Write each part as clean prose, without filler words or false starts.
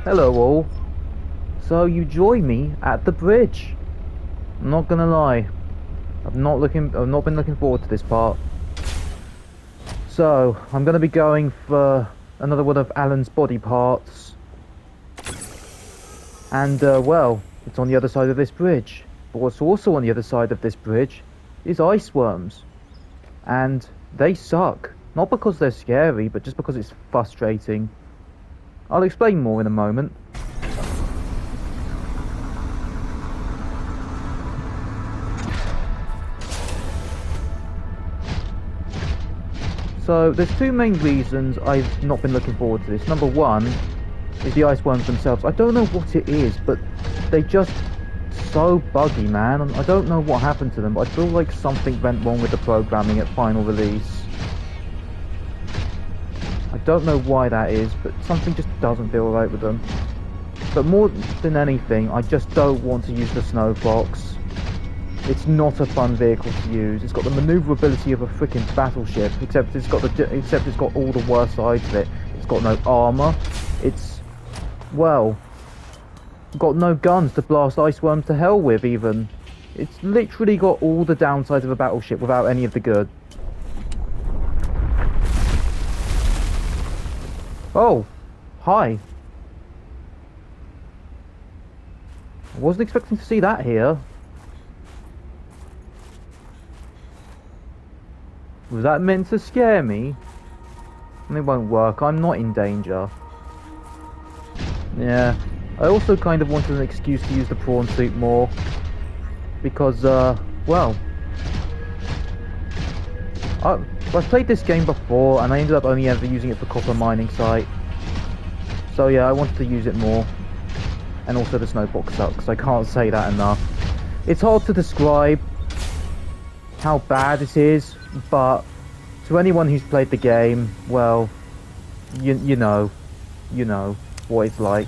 Hello all. So you join me at the bridge. I'm not gonna lie. I've not been looking forward to this part. So I'm gonna be going for another one of Alan's body parts. And well, it's on the other side of this bridge. But what's also on the other side of this bridge is ice worms. And they suck. Not because they're scary, but just because it's frustrating. I'll explain more in a moment. So there's two main reasons I've not been looking forward to this. Number one is the ice worms themselves. I don't know what it is, but they just so buggy, man. I don't know what happened to them, but I feel like something went wrong with the programming at final release. I don't know why that is, but something just doesn't feel right with them. But more than anything, I just don't want to use the Snow Fox. It's not a fun vehicle to use. It's got the maneuverability of a freaking battleship, except it's got all the worst sides of it. It's got no armor. It's, well, got no guns to blast ice worms to hell with even. It's literally got all the downsides of a battleship without any of the good. Oh, hi. I wasn't expecting to see that here. Was that meant to scare me? It won't work. I'm not in danger. Yeah. I also kind of wanted an excuse to use the prawn suit more. Because, well... I've played this game before, and I ended up only ever using it for copper mining site. So yeah, I wanted to use it more. And also the snowbox sucks. I can't say that enough. It's hard to describe how bad it is, but to anyone who's played the game, well, you know what it's like.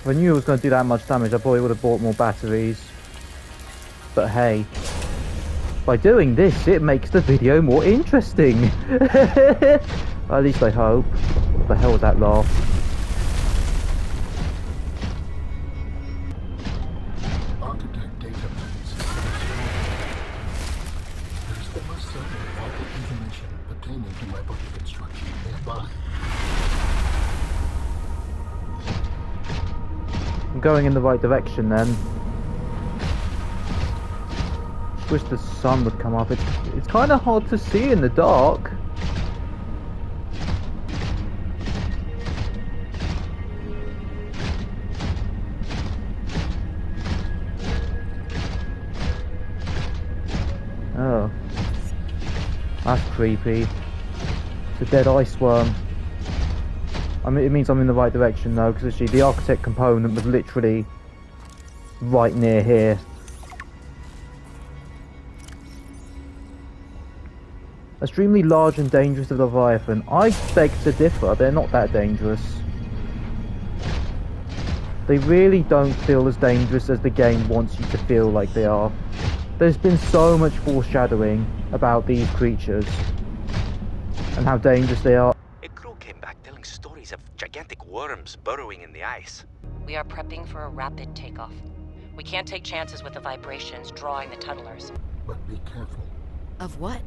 If I knew it was going to do that much damage, I probably would have bought more batteries. But hey, by doing this, it makes the video more interesting. At least I hope. What the hell was that laugh? Architect data banks. There is almost certainly vital information pertaining to my body construction nearby. I'm going in the right direction then. Wish the sun would come up. It's kind of hard to see in the dark. Oh, that's creepy. It's a dead ice worm. I mean, it means I'm in the right direction though, because actually the architect component was literally right near here. Extremely large and dangerous of the Leviathan. I beg to differ, they're not that dangerous. They really don't feel as dangerous as the game wants you to feel like they are. There's been so much foreshadowing about these creatures and how dangerous they are. A crew came back telling stories of gigantic worms burrowing in the ice. We are prepping for a rapid takeoff. We can't take chances with the vibrations drawing the tunnelers. But be careful. Of what?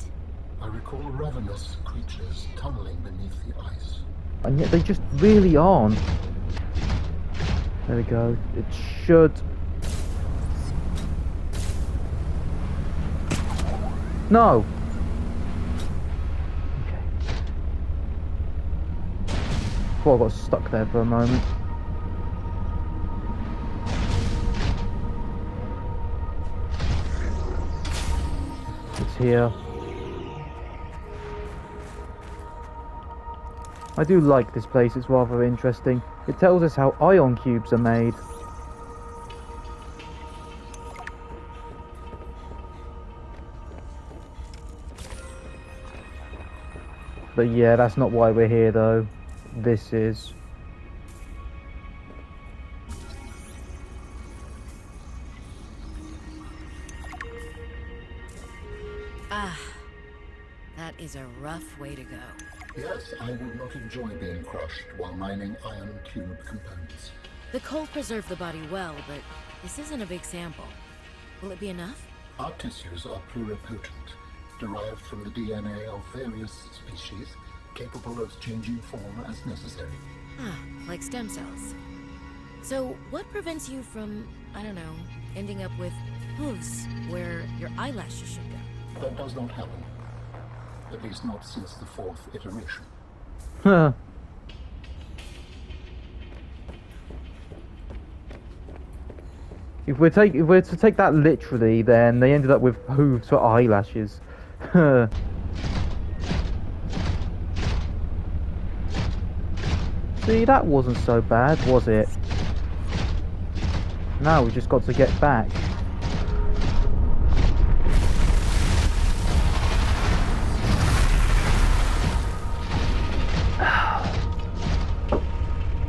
I recall ravenous creatures tunneling beneath the ice. And yet they just really aren't. There we go. It should... No! Okay. Thought I got stuck there for a moment. It's here. I do like this place, it's rather interesting. It tells us how ion cubes are made. But yeah, that's not why we're here though. This is. Ah, that is a rough way to go. Yes, I would not enjoy being crushed while mining ion cube components. The cold preserved the body well, but this isn't a big sample. Will it be enough? Our tissues are pluripotent, derived from the DNA of various species, capable of changing form as necessary. Ah, like stem cells. So, what prevents you from, I don't know, ending up with hooves where your eyelashes should go? That does not happen. At least not since the 4th iteration. Huh. If we're to take that literally, then they ended up with hooves for eyelashes. See, that wasn't so bad, was it? Now we just got to get back.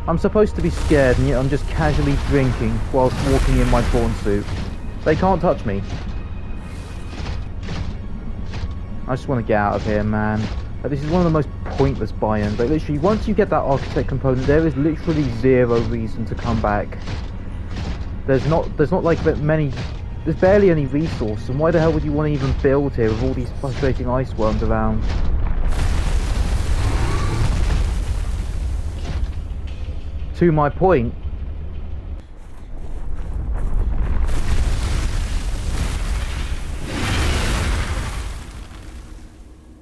I'm supposed to be scared, and yet I'm just casually drinking whilst walking in my prawn suit. They can't touch me. I just want to get out of here, man. This is one of the most pointless buy-ins. Like, literally, once you get that architect component, there is literally zero reason to come back. There's not like that many. There's barely any resource, and why the hell would you want to even build here with all these frustrating ice worms around? To my point.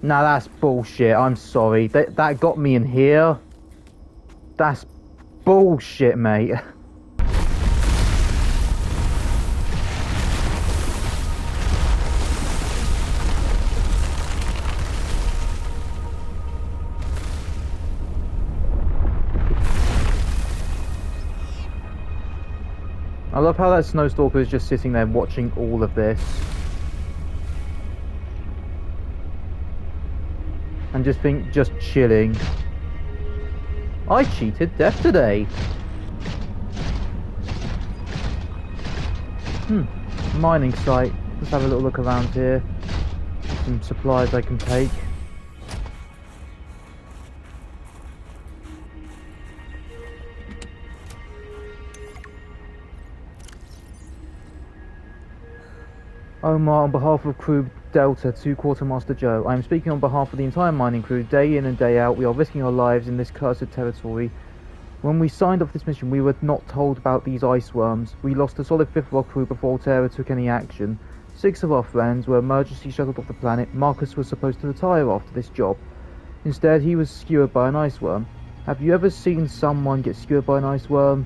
Nah, that's bullshit. I'm sorry. That got me in here. That's bullshit, mate. I love how that snowstalker is just sitting there watching all of this. And just chilling. I cheated death today. Mining site. Let's have a little look around here. Some supplies I can take. Omar, on behalf of Crew Delta to Quartermaster Joe, I am speaking on behalf of the entire mining crew. Day in and day out, we are risking our lives in this cursed territory. When we signed off this mission, we were not told about these ice worms. We lost a solid fifth of our crew before Terra took any action. 6 of our friends were emergency shuttled off the planet. Marcus was supposed to retire after this job. Instead, he was skewered by an ice worm. Have you ever seen someone get skewered by an ice worm?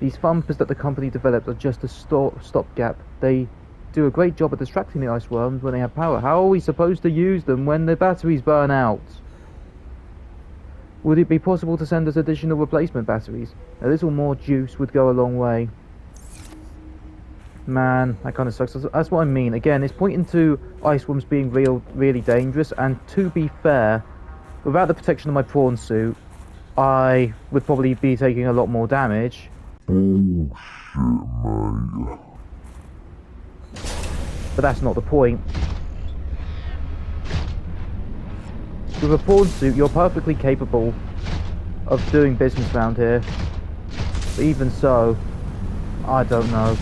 These thumpers that the company developed are just a stopgap. They do a great job at distracting the ice worms when they have power. How are we supposed to use them when the batteries burn out? Would it be possible to send us additional replacement batteries? A little more juice would go a long way. Man, that kind of sucks. That's what I mean. Again, it's pointing to ice worms being really dangerous, and to be fair, without the protection of my prawn suit, I would probably be taking a lot more damage. Bullshit, mate. But that's not the point. With a prawn suit, you're perfectly capable of doing business around here. But even so, I don't know.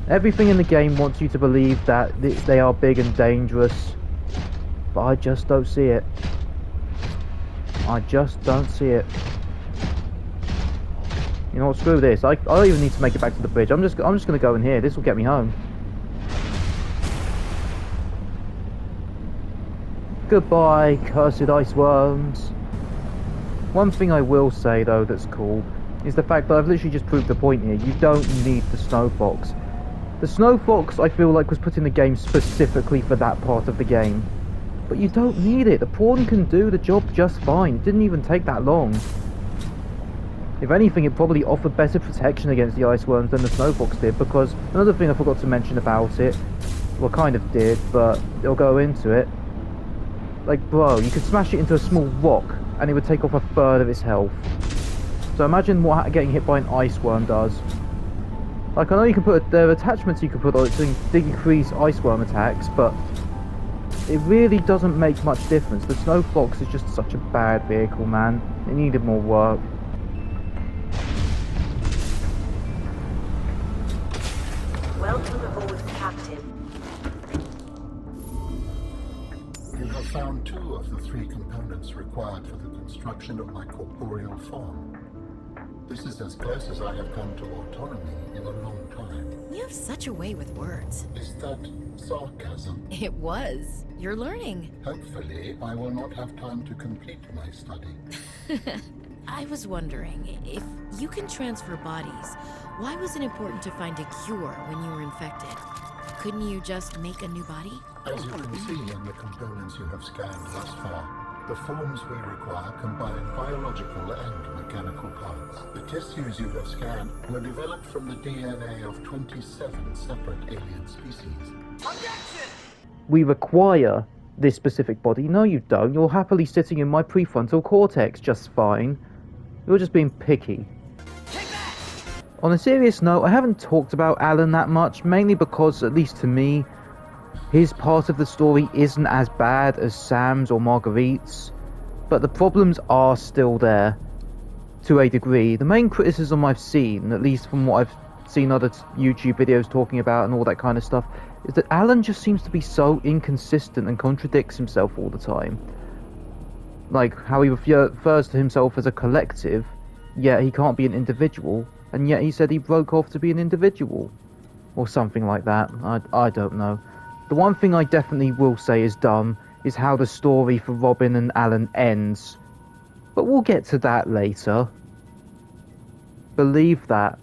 Everything in the game wants you to believe that they are big and dangerous. But I just don't see it. I just don't see it. You know what, screw this. I don't even need to make it back to the bridge. I'm just gonna go in here. This will get me home. Goodbye, cursed ice worms. One thing I will say though that's cool is the fact that I've literally just proved the point here. You don't need the snow fox. The snow fox I feel like was put in the game specifically for that part of the game. But you don't need it. The prawn can do the job just fine. It didn't even take that long. If anything, it probably offered better protection against the ice worms than the snow fox did, because another thing I forgot to mention about it, well, kind of did, but I'll go into it. Like, bro, you could smash it into a small rock, and it would take off a third of its health. So imagine what getting hit by an ice worm does. Like, I know you can put, there are attachments you can put on it to decrease ice worm attacks, but it really doesn't make much difference. The snow fox is just such a bad vehicle, man. It needed more work. Welcome aboard, Captain. You have found 2 of the 3 components required for the construction of my corporeal form. This is as close as I have come to autonomy in a long time. You have such a way with words. Is that sarcasm? It was. You're learning. Hopefully, I will not have time to complete my study. I was wondering, if you can transfer bodies, why was it important to find a cure when you were infected? Couldn't you just make a new body? As you can see in the components you have scanned thus far, the forms we require combine biological and mechanical parts. The tissues you have scanned were developed from the DNA of 27 separate alien species. We require this specific body. No, you don't. You're happily sitting in my prefrontal cortex just fine. You're just being picky. On a serious note, I haven't talked about Alan that much, mainly because, at least to me, his part of the story isn't as bad as Sam's or Marguerite's, but the problems are still there, to a degree. The main criticism I've seen, at least from what I've seen other YouTube videos talking about and all that kind of stuff, is that Alan just seems to be so inconsistent and contradicts himself all the time. Like, how he refers to himself as a collective, yet he can't be an individual, and yet he said he broke off to be an individual. Or something like that. I don't know. The one thing I definitely will say is dumb is how the story for Robin and Alan ends. But we'll get to that later. Believe that.